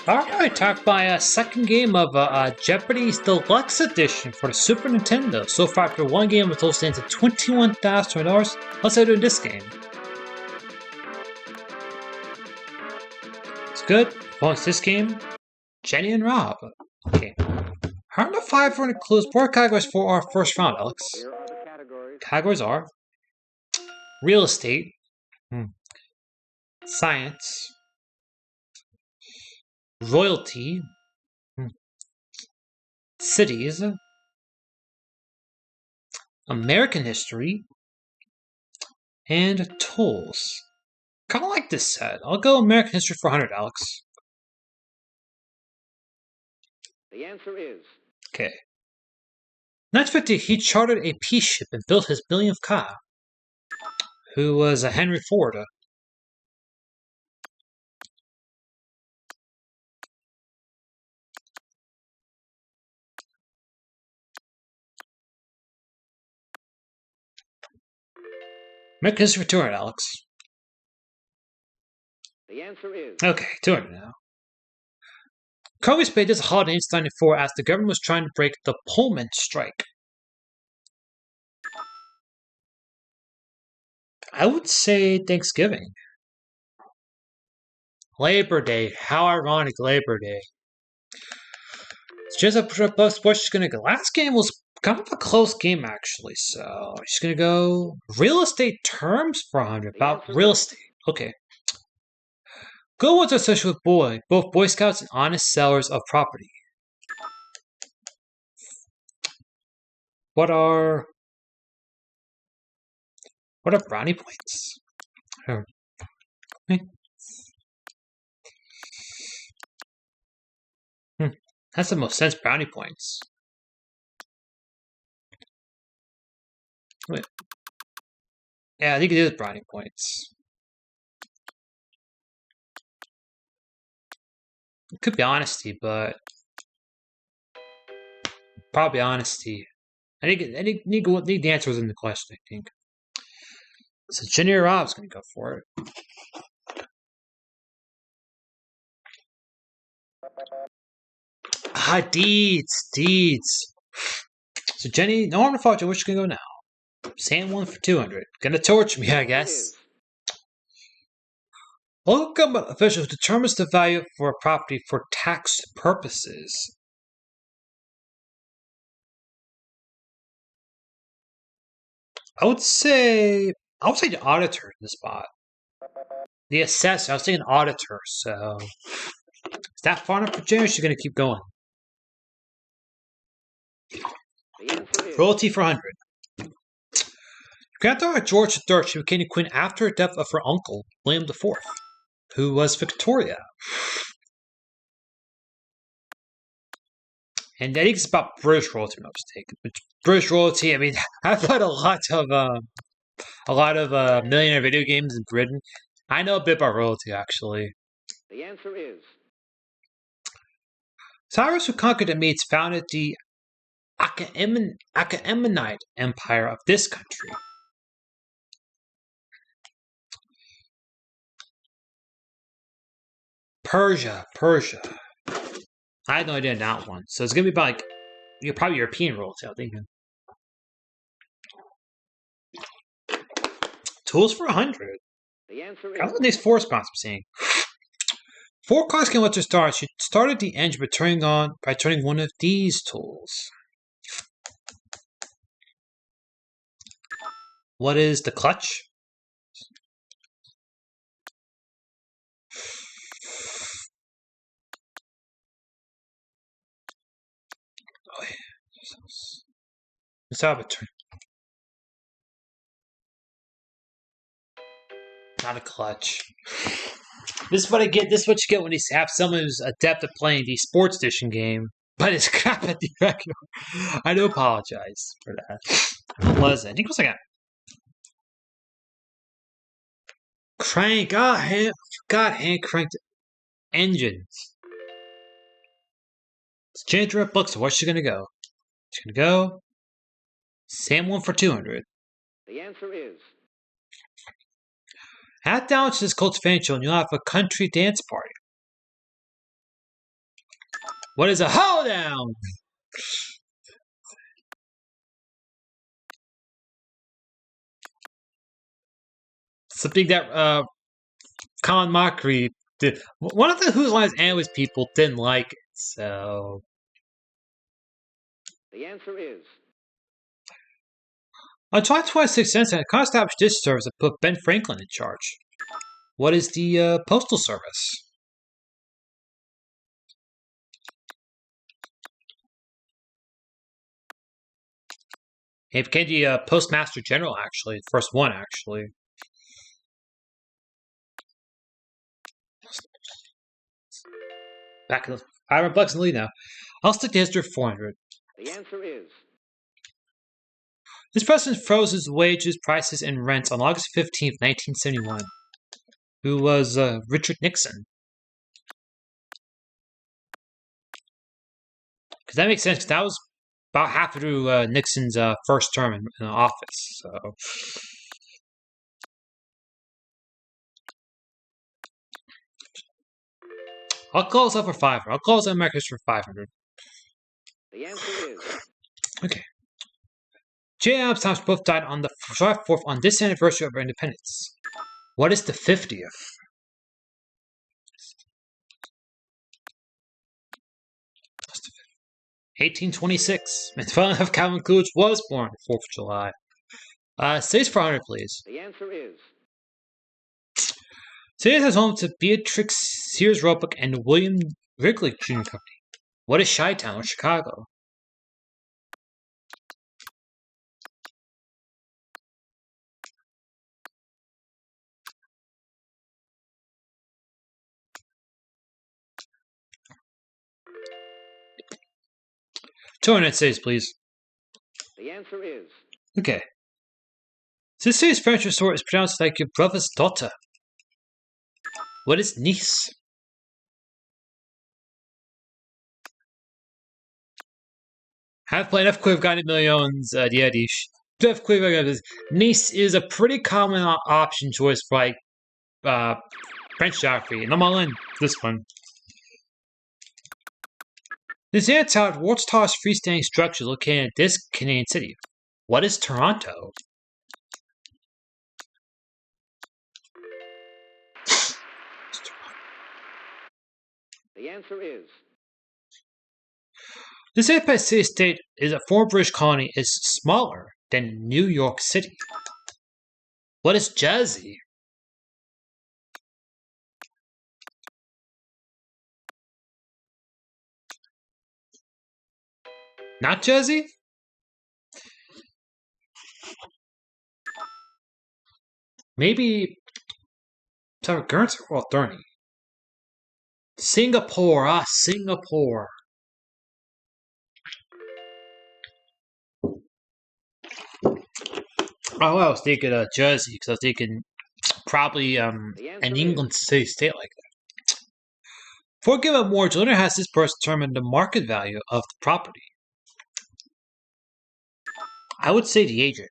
Alright, talk by second game of Jeopardy's Deluxe Edition for the Super Nintendo. So far, after one game, the total stands at $21,000. Let's say doing this game. It's good. Bonus this game, Jenny and Rob. Okay. 100 clues. 4 categories for our first round, Alex. Here are the categories. Categories are real estate, science, royalty, cities, American history, and tools. Kind of like this set. I'll go American history for 100, Alex. The answer is Okay. 1950, he chartered a peace ship and built his millionth car. Who was Henry Ford? American history for 200, Alex. the answer is Okay, 200 now. Congress paid this holiday in 1994 as the government was trying to break the Pullman strike. I would say Thanksgiving. Labor Day. How ironic, Labor Day. It's just a sports she's gonna go. Last game was kind of a close game, actually, so she's gonna go real estate terms for 100. About real estate. Okay. Good ones are associated with both Boy Scouts and honest sellers of property. What are brownie points? That's the most sense, brownie points. Wait. Yeah, I think it is brownie points. It could be honesty, but probably honesty. I think the answer was in the question, I think. So Jenny or Rob's gonna go for it. Deeds. So Jenny, no harm to fortune, which can go now? Sam one for 200. Gonna torch me, I guess. Local government officials determines the value for a property for tax purposes. I would say the auditor in the spot. The assessor. I was thinking auditor, so is that far enough for Jenny? She's gonna keep going. Royalty for 100. Granddaughter George III, she became the queen after the death of her uncle, William IV, who was Victoria. And I think it's about British royalty, if I'm not mistaken. British royalty, I mean, I've played a lot of millionaire video games in Britain. I know a bit about royalty, actually. the answer is Cyrus, who conquered the Medes, founded the Achaemenid Empire of this country. Persia. I had no idea on that one. So it's gonna be about like you're probably European royalty, I'm thinking. Tools for 100. the answer is How about these 4 spots I'm seeing? 4 cards can let you start. She started the engine by turning one of these tools. What is the clutch? Let's have a turn. Not a clutch. This is what I get. This is what you get when you have someone who's adept at playing the sports edition game, but it's crap at the regular. I do apologize for that. What was it? I think it was like a crank. Hand cranked engines. It's Ginger at Books. So where's she gonna go? She's gonna go. Sam one for 200. the answer is Add down to this cultivating and you'll have a country dance party. What is a hoedown? Something that Colin Mockery did. One of the Whose Lines Anyways people didn't like it, so. The answer is. On July 26th, Senate established this service and put Ben Franklin in charge. What is the Postal Service? He became the Postmaster General, actually. First one, actually. Back in the $500 in the lead now. I'll stick to history 400. The answer is. This president froze his wages, prices, and rents on August 15th, 1971. Who was Richard Nixon. Because that makes sense, because that was about halfway through Nixon's first term in office. So. I'll close up for 500. I'll close America's for 500. The answer is. Okay. J. Adams Thomas both died on the July 4th on this anniversary of our independence. What is the 50th? 1826. And finally, Calvin Coolidge was born on the 4th of July. States 400, please. The answer is. Cities is home to Beatrix Sears Roebuck and William Wrigley Jr. Company. What is Chi-Town or Chicago? United States, please. The answer is. Okay. This city's furniture store is pronounced like your brother's daughter. What is Nice? Have played enough Quiv Guided Millions, Diadish. Nice is a pretty common option choice for like French geography, and I'm all in this one. This Tower, world's tallest freestanding structure located in this Canadian city. What is Toronto? The answer is. This Empire City State is a former British colony is smaller than New York City. What is Jersey? Not Jersey? Maybe Guernsey or Thurney. Singapore, Singapore. Oh, I was thinking Jersey because I was thinking probably an England city state like that. For given mortgage, lender has this person determine the market value of the property. I would say the agent.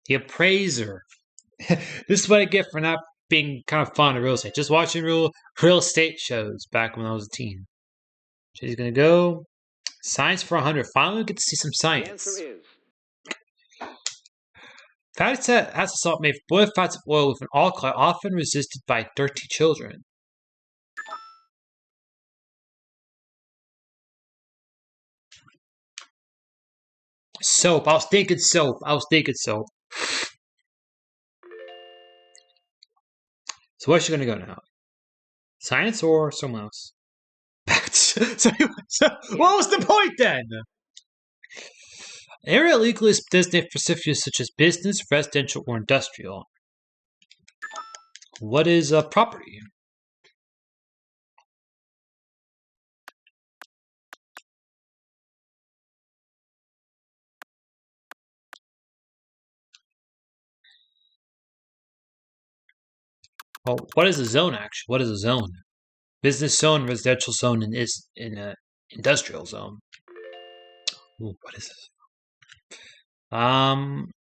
The appraiser. This is what I get for not being kind of fond of real estate. Just watching real estate shows back when I was a teen. She's gonna go. Science for 100. Finally, we get to see some science. The answer is. Fats that has a salt made from boiled fats of oil with an alkali often resisted by dirty children. Soap. I was thinking soap. So where's she gonna go now? Science or someone else? so what was the point then? Area legally is designated for specifics such as business, residential, or industrial. What is a property? Well, what is a zone actually? What is a zone? Business zone, residential zone, and is in an industrial zone. Ooh, what is this?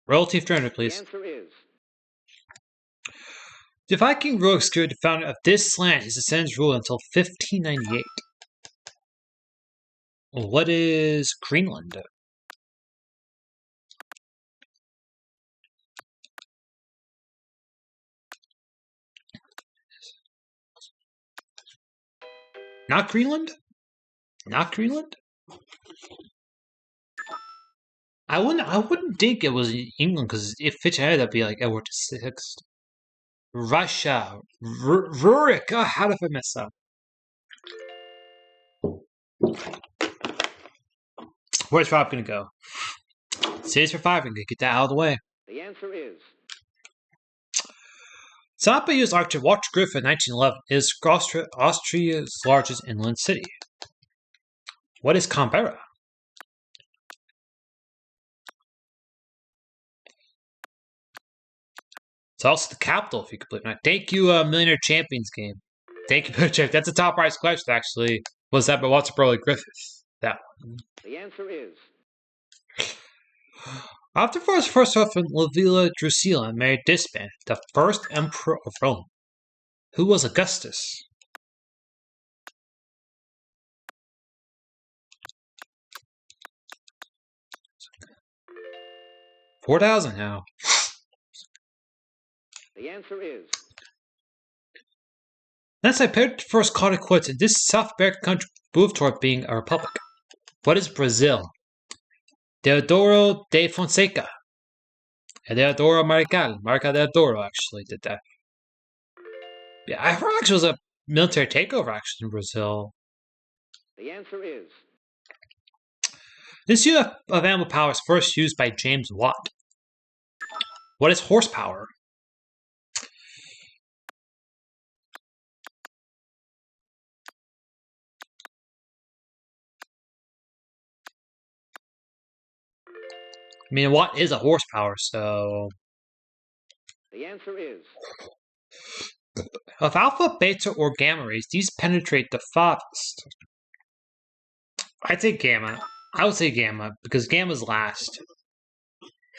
Royalty 300, please. The answer is. The Viking rogue secured the founder of this land. His descendants ruled until 1598. What is Greenland? Not Greenland? Not Greenland? I wouldn't think it was England because if Fitch ahead, that'd be like Edward VI. Russia. Rurik. Oh, how did I mess up? Where's Rob gonna go? Saves for 5 and get that out of the way. The answer is Zappa used Arctic Watch Griffin in 1911. It is Austria's largest inland city. What is Canberra? It's also the capital, if you could believe it. Thank you, Millionaire Champions game. Thank you, Millionaire Champions. That's a top prize question, actually. Was that by Walter Burley Griffith? That one. the answer is After his first husband, Livilla Drusilla married this man, the first emperor of Rome. Who was Augustus? $4,000 now. the answer is Thence I paired first caught it quits, and this South American country moved toward being a republic. What is Brazil? Deodoro de Fonseca. And Deodoro Marical. Marical Deodoro actually did that. Yeah, I heard actually it was a military takeover actually in Brazil. the answer is This unit of animal power was first used by James Watt. What is horsepower? I mean, watt is a horsepower, so... the answer is Of alpha, beta, or gamma rays, these penetrate the farthest. I'd say gamma. I would say gamma, because gamma's last.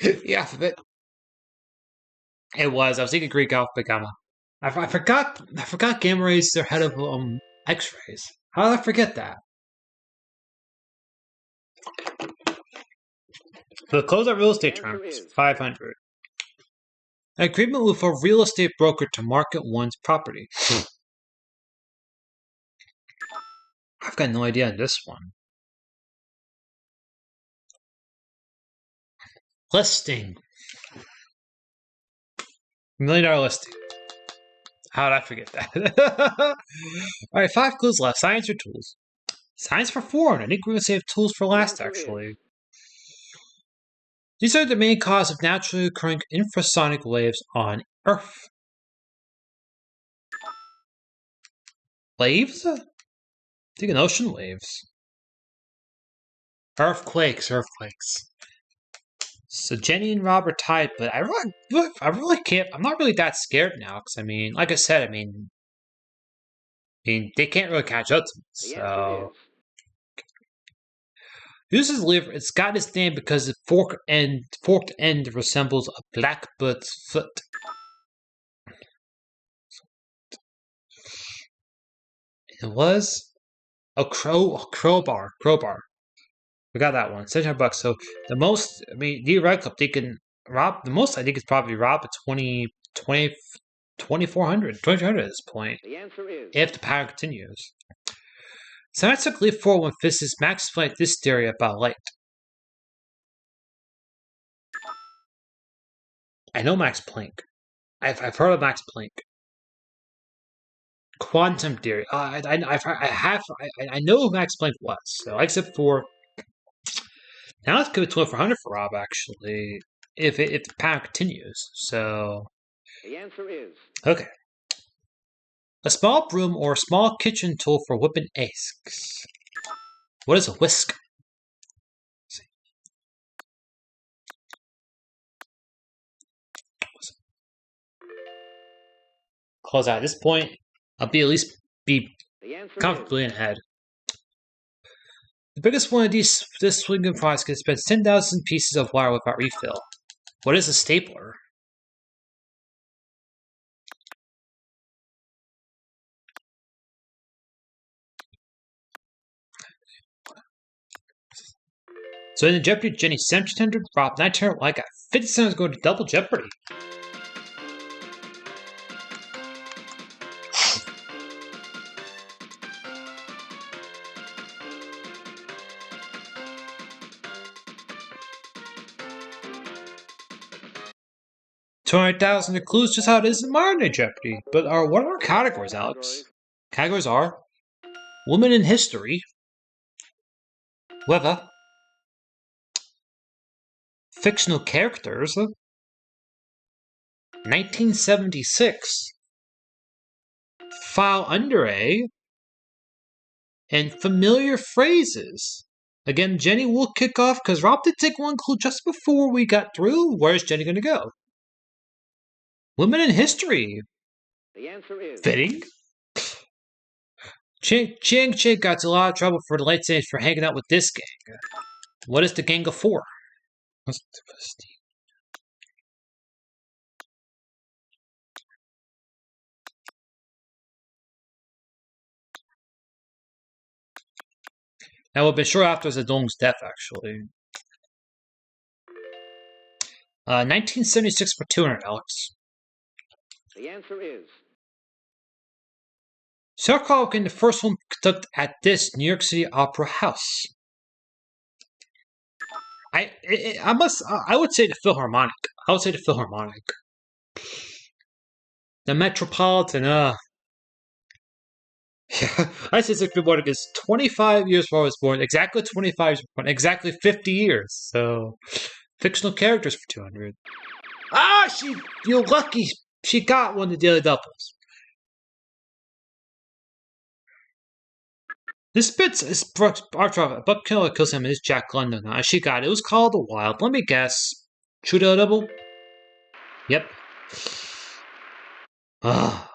The alphabet. It was. I was thinking Greek alphabet gamma. I forgot gamma rays are ahead of X-rays. How did I forget that? The closeout real estate term is 500. An agreement with a real estate broker to market one's property. I've got no idea on this one. Listing. $1 million listing. How did I forget that? Alright, 5 clues left. Science or tools? Science for 400. I think we're going to save tools for last, actually. These are the main cause of naturally occurring infrasonic waves on Earth. Waves? I think an ocean waves. Earthquakes. So Jenny and Rob are tied, but I really can't. I'm not really that scared now because I mean, like I said, I mean, they can't really catch up to me. So uses liver. It's got its name because the forked end resembles a blackbird's foot. It was a crowbar. We got that one. $700. So the most, I mean, the red club, they can rob the most. I think it's probably rob at 2,400 at this point. the answer is If the pattern continues. Scientific leap forward when physicists Max explained this theory about light. I know Max Planck. I've heard of Max Planck. Quantum theory. I know who Max Planck was. So except for now, let's go to 2,400 for Rob. Actually, if the pattern continues. So the answer is okay. A small broom or a small kitchen tool for whipping eggs. What is a whisk? Close out at this point. I'll be at least comfortably in ahead. The biggest one of this swinging products can spend 10,000 pieces of wire without refill. What is a stapler? So in the Jeopardy, Jenny 1700, Rob 1900, I got 50 cents going to double Jeopardy. $200,000 clues just how it is in modern day Jeopardy. But what are our categories, Alex? Categories are Women in History, Weather, Fictional Characters, 1976, File Under A, and Familiar Phrases. Again, Jenny will kick off because Rob did take one clue just before we got through. Where's Jenny going to go? Women in History. The answer is Fitting. Ching got into a lot of trouble for the late 70s for hanging out with this gang. What is the gang of four? That would have been short after Zedong's death, actually. 1976 for 200, Alex. The answer is Sarkov became the first one conducted at this New York City Opera House. I would say the Philharmonic. I would say the Philharmonic. The Metropolitan, Yeah, I say Philharmonic is 25 years before I was born. Exactly 25 years before, exactly 50 years. So, fictional characters for 200. You're lucky. She got one of the Daily Doubles. This bit is Buck Killer kills him is Jack London. She got it. It was called The Wild. Let me guess. True Daily Double? Yep. File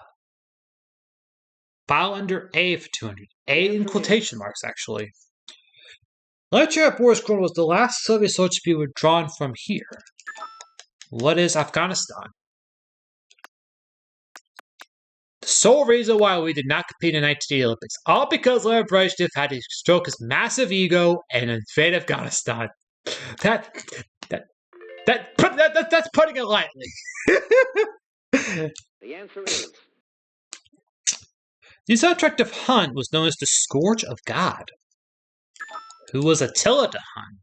under A for 200. A in quotation marks, actually. Lecture at Boris Grun was the last Soviet soldier to be withdrawn from here. What is Afghanistan? The sole reason why we did not compete in the 1980 Olympics, all because Leonid Brezhnev had to stroke his massive ego and invade Afghanistan. That's putting it lightly. the answer is The unattractive Hun was known as the Scourge of God. Who was Attila the Hun?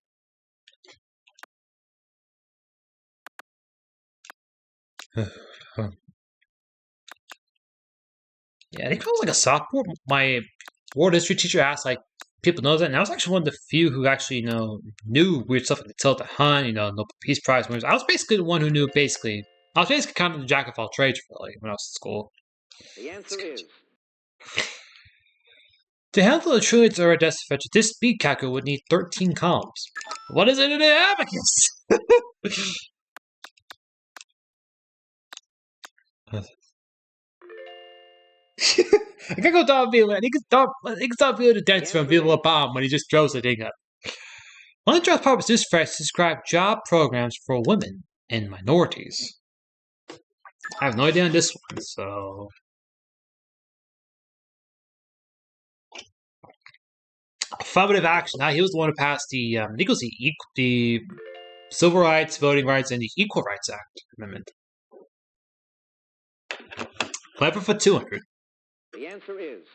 Yeah, I think it was like a sophomore. My world history teacher asked, like, people know that, and I was actually one of the few who actually, knew weird stuff like Attila the Hun, Nobel Peace Prize winners. I was basically the one who knew, I was basically kind of the jack of all trades, really, when I was in school. the answer is To handle the trillions of our fetch, this speed calculator would need 13 columns. What is it in an abacus? I can go down Vila, and he can stop Vila to dance from Vila Bomb when he just throws the thing up. One of the jobs purpose this phrase to describe job programs for women and minorities. I have no idea on this one, so. Affirmative action. He was the one who passed the, I think it was the Civil Rights, Voting Rights, and the Equal Rights Act amendment. Clever for 200. the answer is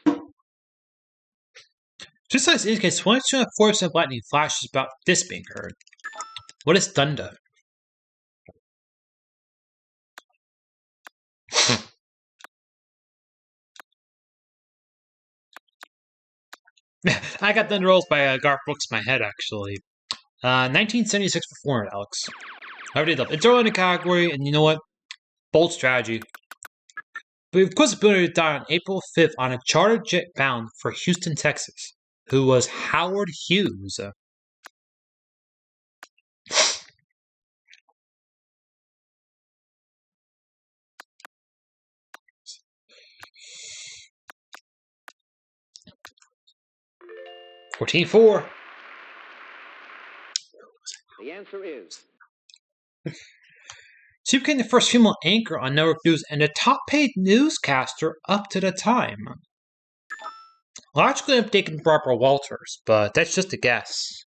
Just as indicates 22.4% lightning flashes about this being heard. What is thunder? I got Thunder Rolls by Garth Brooks in my head, actually. 1976 for 400, Alex. I already did. It's early in the category, and you know what? Bold strategy. But of course, Boone died on April 5th on a charter jet bound for Houston, Texas, who was Howard Hughes. $14.4. the answer is She became the first female anchor on network news and the top paid newscaster up to the time. Logically, I'm thinking Barbara Walters, but that's just a guess.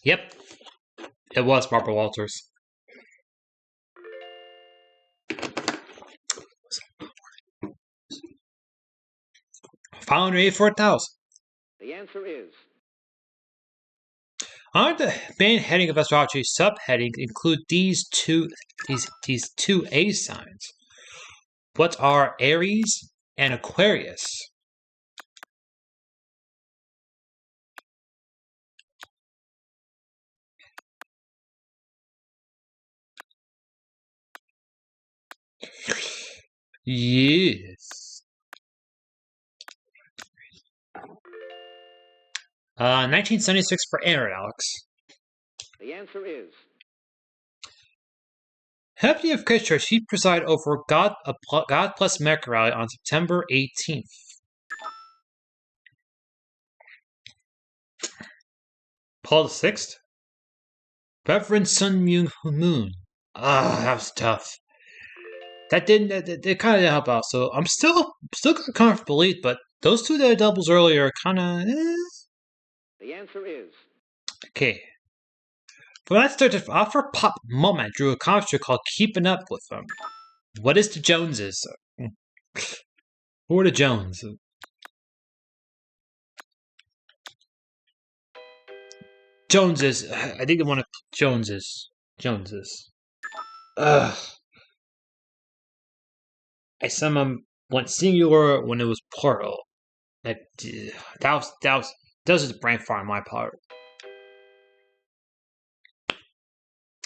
Yep, it was Barbara Walters. $584,000. The answer is Under the main heading of astrology, subheadings include these two A signs. What are Aries and Aquarius? Yes. 1976 for Aaron, Alex. the answer is Happy of Christchurch, he presided over God Plus Mecca rally on September 18th. Paul VI? Reverend Sun Myung Moon. That was tough. That kind of didn't help out. So I'm still gonna comfortable lead, but those two that are doubles earlier are kind of. the answer is Okay. For that started, Offer Pop Moment drew a comic strip called Keeping Up with Them. What is the Joneses? Who are the Jones? Joneses. I think they want to. Joneses. Ugh. I somehow went singular when it was plural. That was the brain fart on my part.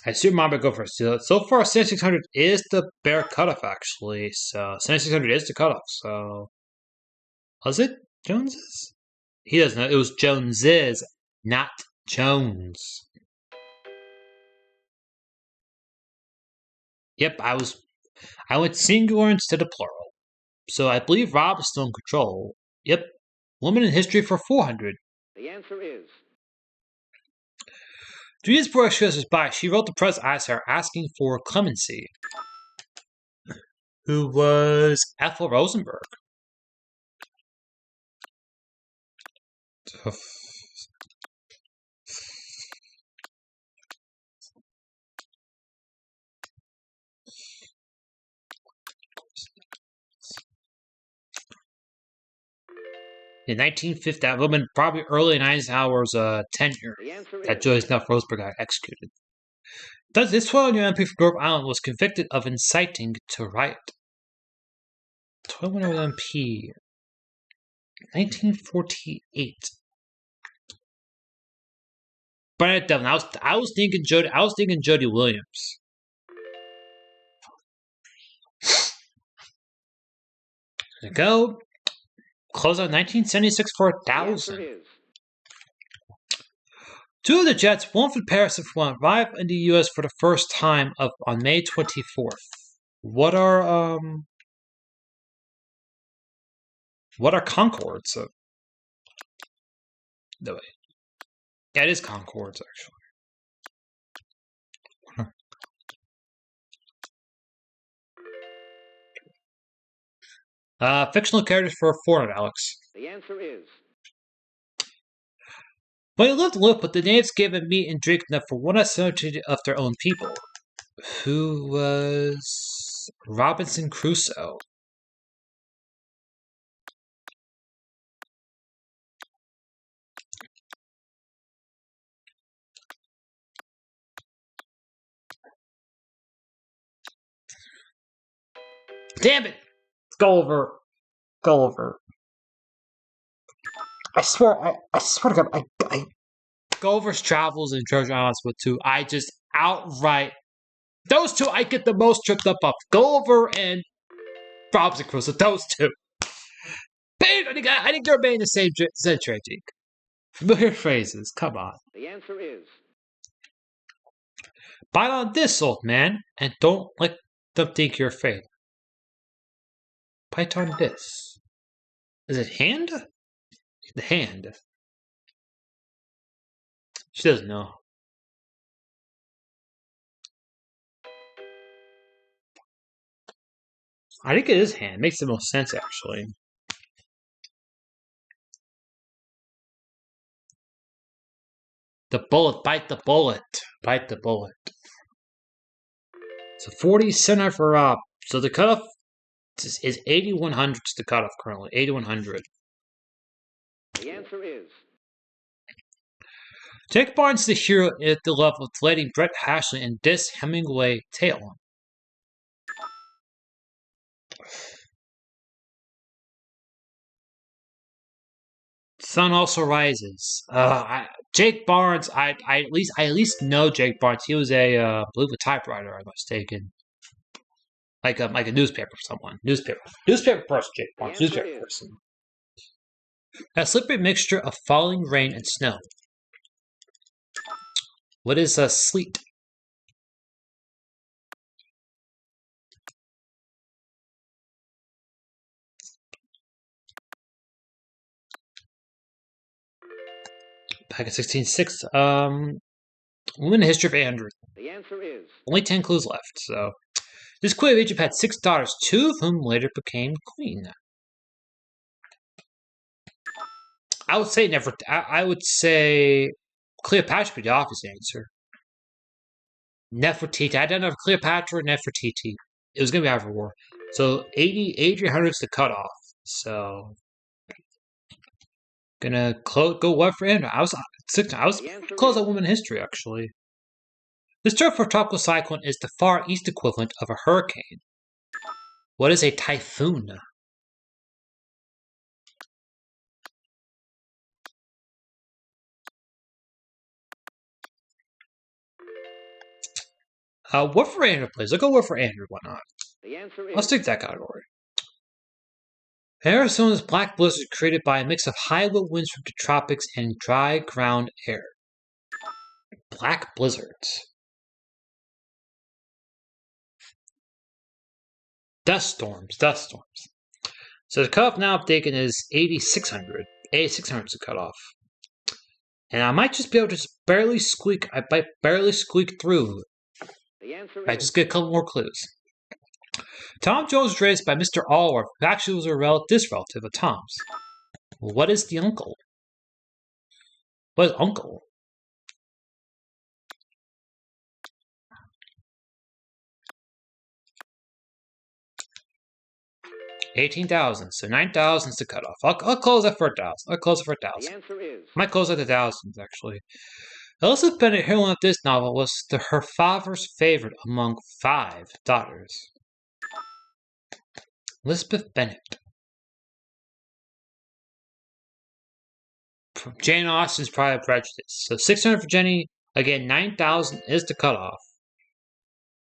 I assume I'm gonna go first. So far, 7600 is the bare cutoff, actually. So 7600 is the cutoff. So was it Joneses? He doesn't know. It was Joneses, not Jones. Yep, I went singular instead of plural. So I believe Rob is still in control. Yep, woman in history for 400. the answer is 3 years before she was by, she wrote the press essay asking for clemency. Who was Ethel Rosenberg? In 1950, that woman probably early 90s hours tenure the answer that is Joyce Neff Rosenberg got executed. Thus, this 12-year MP for Grove Island was convicted of inciting to riot. 12-year MP, 1948. Bernadette Devlin. I was thinking Jody Williams. There we go. Close out 1976 for the answer 1,000. is 2 of the jets, one for Paris and one, arrived in the U.S. for the first time on May 24th. What are Concords? No way. Yeah, it is Concords actually. Fictional characters for 400, Alex. the answer is When they lived aloof, but the natives gave them meat and drink enough for one associated of their own people. Who was Robinson Crusoe? Damn it! Go over. I swear to God, I Gulliver's Travels and Treasure Islands with 2. I just outright those 2 I get the most tripped up of. Gulliver and Robinson Crusoe. Those 2. Bang! I think they're made in the same century, I think. Familiar phrases. Come on. the answer is Bite on this, old man, and don't let them think you're afraid. Bite on this. Is it hand? The hand. She doesn't know. I think it is hand. Makes the most sense, actually. The bullet, bite the bullet. Bite the bullet. So 40 center for Rob. So the cutoff is 8,100 is the cutoff currently. 8,100. The answer is. Jake Barnes is the hero at the level of letting Brett Ashley and Dis Hemingway tail. Sun also rises. Jake Barnes. I at least know Jake Barnes. He was I believe a typewriter. I'm mistaken. Like a newspaper someone. Newspaper person. Jake Barnes. Newspaper person. A slippery mixture of falling rain and snow. What is sleet? Back in 1606. Women in the history of 800. The answer is. Only 10 clues left, so. This queen of Egypt had 6 daughters, 2 of whom later became queen. I would say I would say Cleopatra would be the obvious answer. Nefertiti. I don't know if Cleopatra or Nefertiti. It was going to be either war. So 8,800 is the cutoff. So gonna go what for Andrew. I was close on women history actually. This term for tropical cyclone is the Far East equivalent of a hurricane. What is a typhoon? What for Andrew, please? I'll go what for Andrew. Why not? The answer is. I'll stick to that category. Arizona's black blizzard created by a mix of high low winds from the tropics and dry ground air. Black blizzards. Dust storms. So the cutoff now updated is 8,600. 8,600 is the cutoff. And I might just be able to barely squeak. I might barely squeak through. The answer I just get a couple more clues. Tom Jones was raised by Mr. Allworth, who actually was a this relative of Tom's. What is the uncle? What is uncle? $18,000, so 9,000 is the cutoff. I'll close it for 1,000. I'll close it for 1,000. The answer is. Might close at 1,000 actually. Elizabeth Bennet, heroine of this novel, was her father's favorite among 5 daughters. Elizabeth Bennet. Jane Austen's Pride and Prejudice. So 600 for Jenny. Again, 9,000 is the cutoff.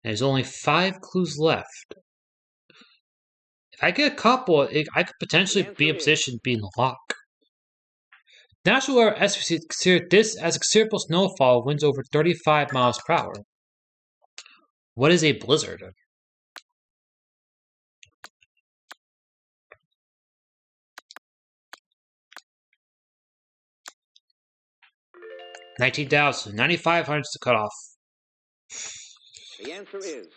And there's only 5 clues left. If I get a couple, I could potentially be in a position to be in the lock. National Weather Service considered this as a considerable snowfall, winds over 35 miles per hour. What is a blizzard? $19,000, 9,500 is the cutoff. The answer is.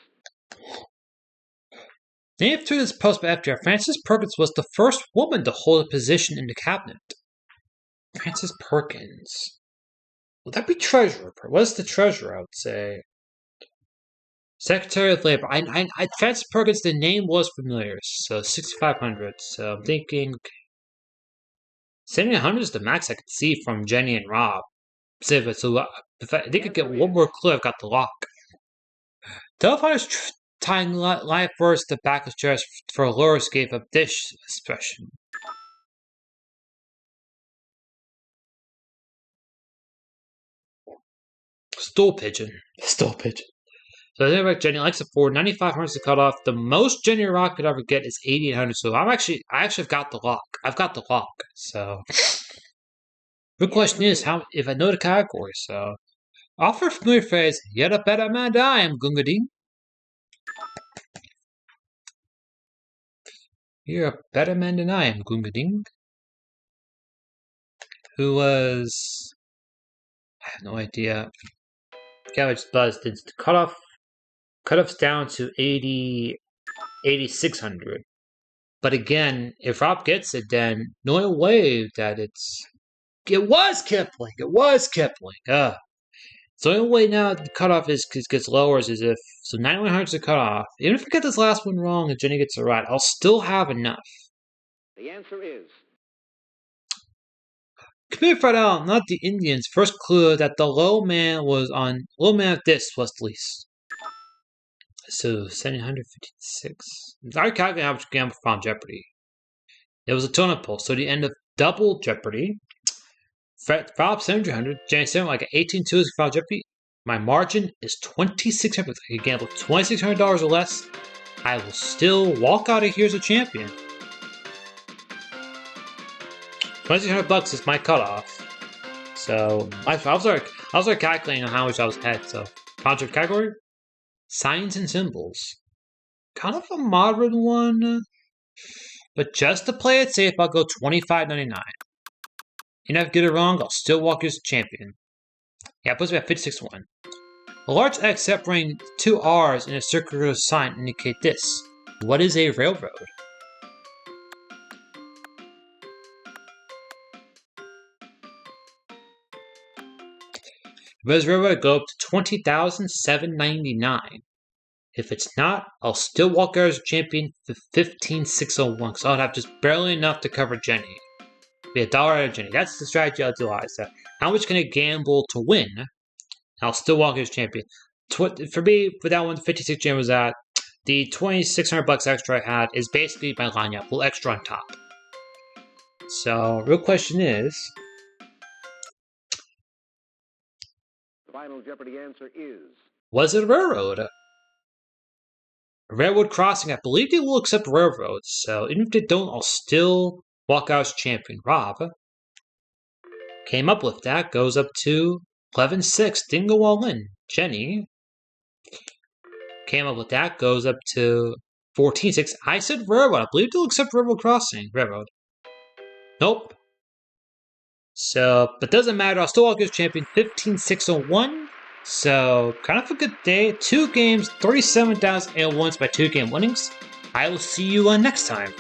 Named after this post by FDR, Frances Perkins was the first woman to hold a position in the cabinet. Frances Perkins. Would that be treasurer? What is the treasurer? I would say Secretary of Labor. Frances Perkins. The name was familiar, so 6,500. So I'm thinking 7,800 is the max I could see from Jenny and Rob. So if I could get one more clue, I've got the lock. Telephoners tying live birds to back of chairs for lures gave a dish expression. Stool pigeon. So anyway, Jenny likes it for 9,500 to cut off. The most Jenny Rock could ever get is 8,800. So I actually have got the lock. I've got the lock. So the question is how if I know the category. So offer a familiar phrase. You're a better man than I am, Gungading. You're a better man than I am, Gungading. Who was? I have no idea. Gavage buzzed. It's the cutoff's down to 8,600. But again, if Rob gets it, then no way that it's It was Kipling. It was Kipling. So the only way now the cutoff gets lower is if 9100 is the cutoff. Even if I get this last one wrong and Jenny gets it right, I'll still have enough. The answer is Computer found out not the Indians' first clue that the low man of this was the least. So 756. I calculated how much gamble found Jeopardy. It was a totem pole, so the end of double Jeopardy. Foul 700, Jenny 7 like 18-2 is foul Jeopardy. My margin is $2,600. I can gamble $2,600 or less. I will still walk out of here as a champion. $2,600 is my cutoff. So I was already calculating on how much I was ahead. So project category, signs and symbols, kind of a moderate one. But just to play it safe, I'll go $25.99. And if I get it wrong, I'll still walk as a champion. Yeah, it puts me at 56-1. A large X separating two R's in a circular sign indicate this. What is a railroad? If it's railroad, go up to $20,799. If it's not, I'll still walk out as a champion for $15,601 because I'll have just barely enough to cover Jenny. Be $1 out of Jenny. That's the strategy I'll utilize. How much can I gamble to win? I'll still walk as champion. For me, for that one, 56 Jenny was at. The $2,600 extra I had is basically my lineup, a little extra on top. So, real question is, the final Jeopardy answer is was it a railroad? A railroad crossing, I believe they will accept railroads, so even if they don't, I'll still walk out as champion. Rob came up with that, goes up to 11-6, didn't go all in. Jenny came up with that, goes up to 14-6. I said railroad, I believe they'll accept railroad crossing. Railroad. Nope. So, but doesn't matter, I'll still walk as champion, 15-6-01. So, kind of a good day. 2 games, 37,000 once by 2 game winnings. I will see you next time.